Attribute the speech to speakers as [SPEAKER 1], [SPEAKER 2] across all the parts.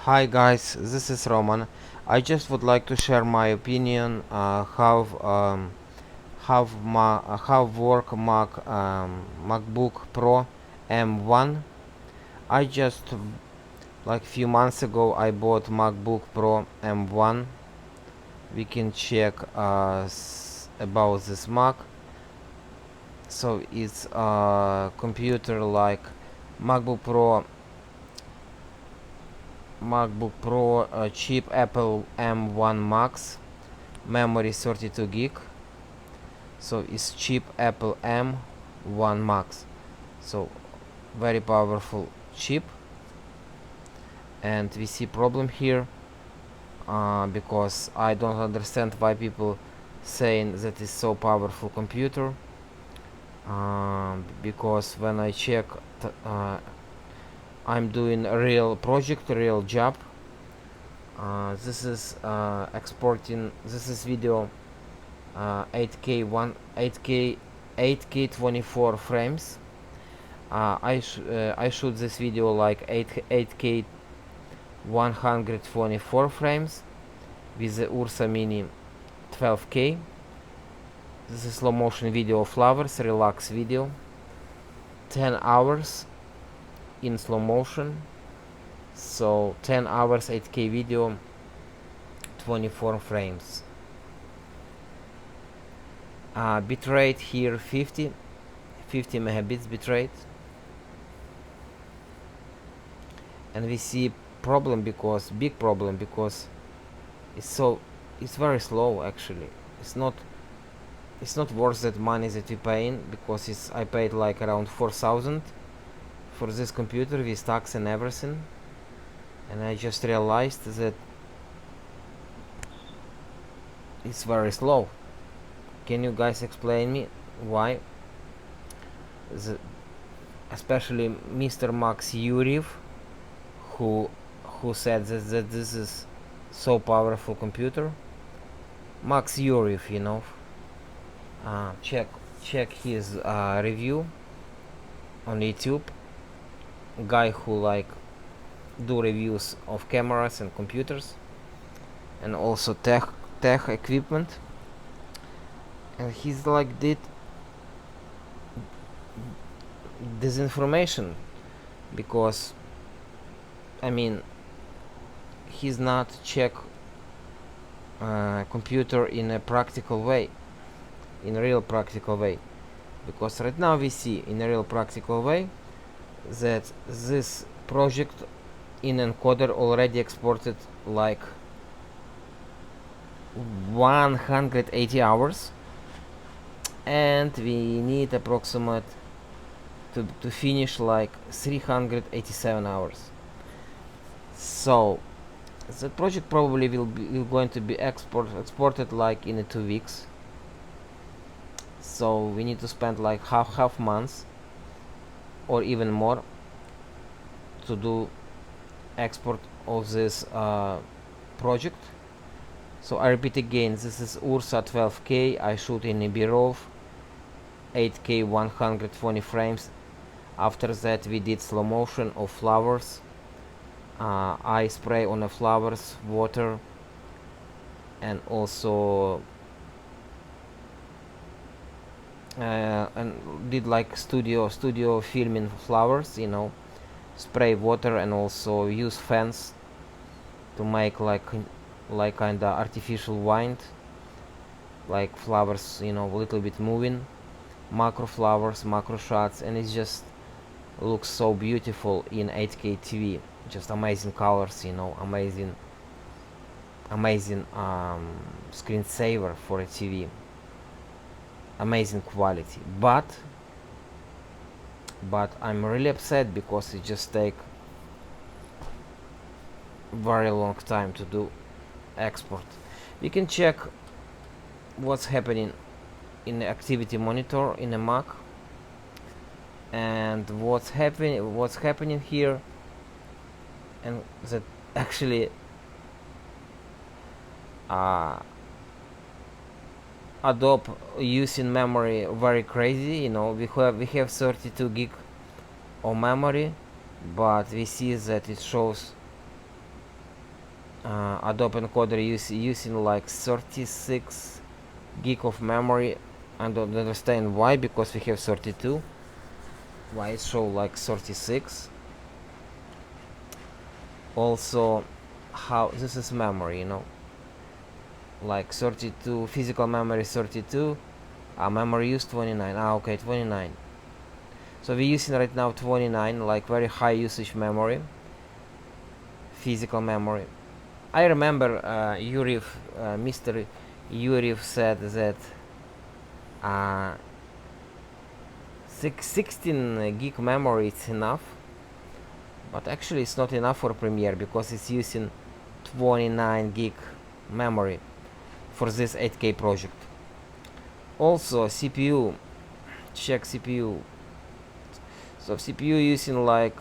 [SPEAKER 1] Hi guys, this is Roman. I just would like to share my opinion how work MacBook Pro M1. I just like few months ago I bought MacBook Pro M1. We can check about this Mac. So it's a computer like MacBook Pro chip Apple M1 Max, memory 32 gig. So it's chip Apple M1 Max. So very powerful chip, and we see problem here because I don't understand why people saying that is so powerful computer, because when I check I'm doing a real project, a real job. This is exporting. This is video 8K 24 frames. I shoot this video like 8K 124 frames with the Ursa Mini 12K. This is slow motion video of flowers, relax video. 10 hours in slow motion. So 10 hours 8K video, 24 frames. Bitrate here 50 megabits bitrate, and we see big problem because it's very slow. Actually, it's not worth that money that we paying, because I paid like around 4,000 for this computer with tax and everything, and I just realized that it's very slow. Can you guys explain me why? Especially Mr. Max Yuriev, who said that this is so powerful computer. Max Yuriev, you know. Check his review on YouTube. Guy who like do reviews of cameras and computers, and also tech equipment. And he's like did disinformation, because I mean he's not check computer in a practical way, in a real practical way, because right now we see in a real practical way that this project in encoder already exported like 180 hours, and we need approximate to finish like 387 hours. So the project probably will going to be exported like in 2 weeks. So we need to spend like half months or even more to do export of this project. So I repeat again, this is Ursa 12K. I shoot in Ibirov 8K 120 frames. After that we did slow motion of flowers. I spray on the flowers water, and also and did like studio filming flowers, you know, spray water and also use fans to make like kinda artificial wind, like flowers, you know, a little bit moving, macro flowers, macro shots, and it just looks so beautiful in 8K TV. Just amazing colors, you know, amazing screensaver for a TV, amazing quality. But I'm really upset because it just take very long time to do export. We can check what's happening in the activity monitor in a Mac, and what's happening here, and that actually Adobe using memory very crazy, you know. We have 32 gig of memory, but we see that it shows Adobe Encoder using like 36 gig of memory. I don't understand why, because we have 32. Why it show like 36? Also, how this is memory, you know, like 32 physical memory 32, memory use 29. Okay, 29. So we're using right now 29, like very high usage memory, physical memory. I remember Mr. Yuriev said that 16 gig memory is enough, but actually it's not enough for Premiere because it's using 29 gig memory for this 8K project. Also CPU, check CPU. So CPU using like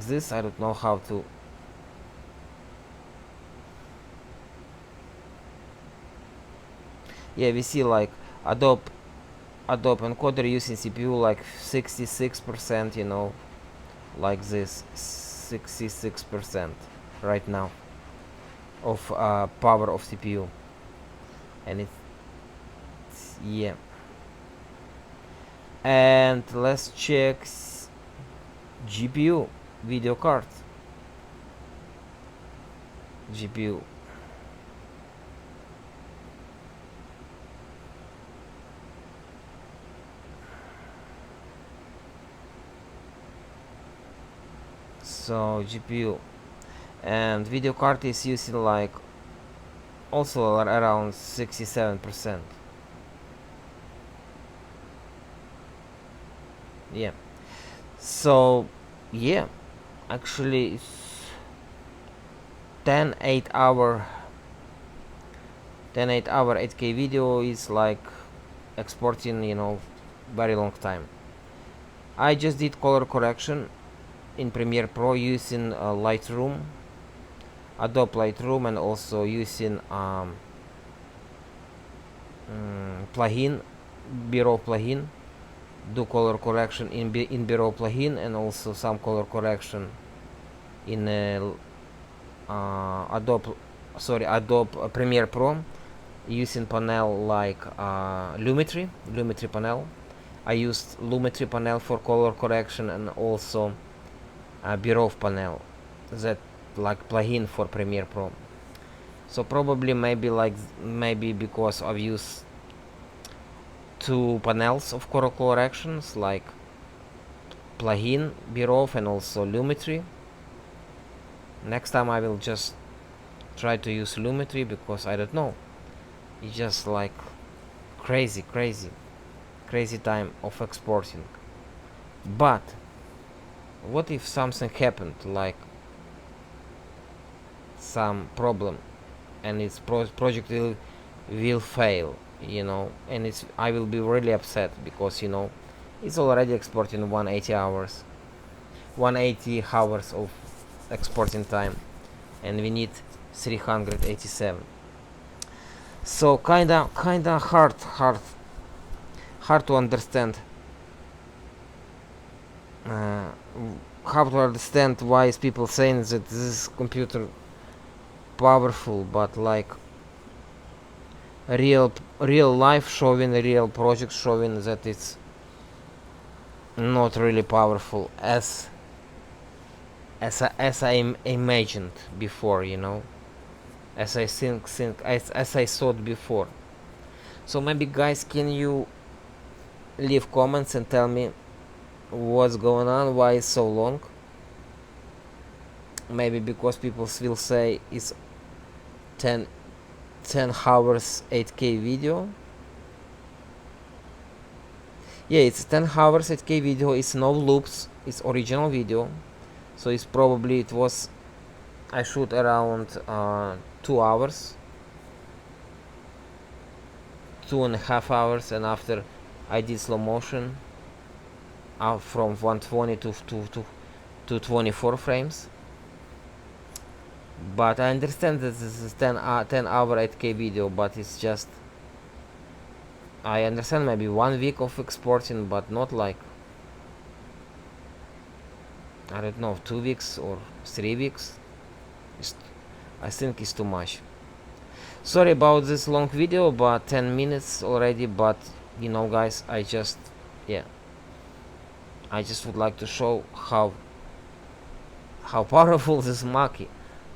[SPEAKER 1] this. I don't know how to. Yeah, we see like Adobe Encoder using CPU like 66%, you know, like this 66% right now of power of CPU, and it's yeah. And let's check GPU, video card, GPU. So GPU and video card is using like also around 67%. Yeah. So yeah, actually it's 10 8 hour 8K video is like exporting, you know, very long time. I just did color correction in Premiere Pro using Lightroom, Adobe Lightroom, and also using plugin, Bureau plugin. Do color correction in Bureau plugin, and also some color correction in Adobe Premiere Pro using panel like Lumetri panel. I used Lumetri panel for color correction, and also Bureau panel, that like plugin for Premiere Pro. So probably maybe because I've used two panels of color corrections, like plugin, Bureau, and also Lumetri. Next time I will just try to use Lumetri, because I don't know, it's just like crazy time of exporting. But what if something happened, like some problem, and its project will fail, you know, and I will be really upset, because, you know, it's already exporting 180 hours of exporting time, and we need 387. So kinda hard to understand, how to understand why is people saying that this computer powerful, but like real life showing, real project showing that it's not really powerful as I imagined before, you know, as I as I thought before. So maybe, guys, can you leave comments and tell me what's going on, why it's so long? Maybe because people will say it's 10 hours 8K video. Yeah, it's 10 hours 8K video. It's no loops, it's original video. So it's probably, it was, I shoot around 2 hours, 2.5 hours, and after I did slow motion from 120 to 24 frames. But I understand that this is 10 hour 8K video, but it's just, I understand maybe 1 week of exporting, but not like I don't know, 2 weeks or 3 weeks. I think it's too much. Sorry about this long video, but 10 minutes already. But you know, guys, yeah, I just would like to show how powerful this Mac is.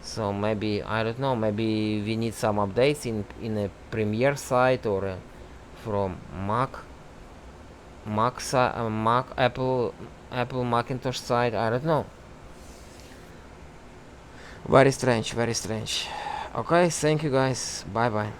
[SPEAKER 1] So maybe, I don't know, maybe we need some updates in a Premiere side, or from Mac Apple Macintosh side. I don't know. Very strange, very strange. Okay, thank you guys. Bye bye.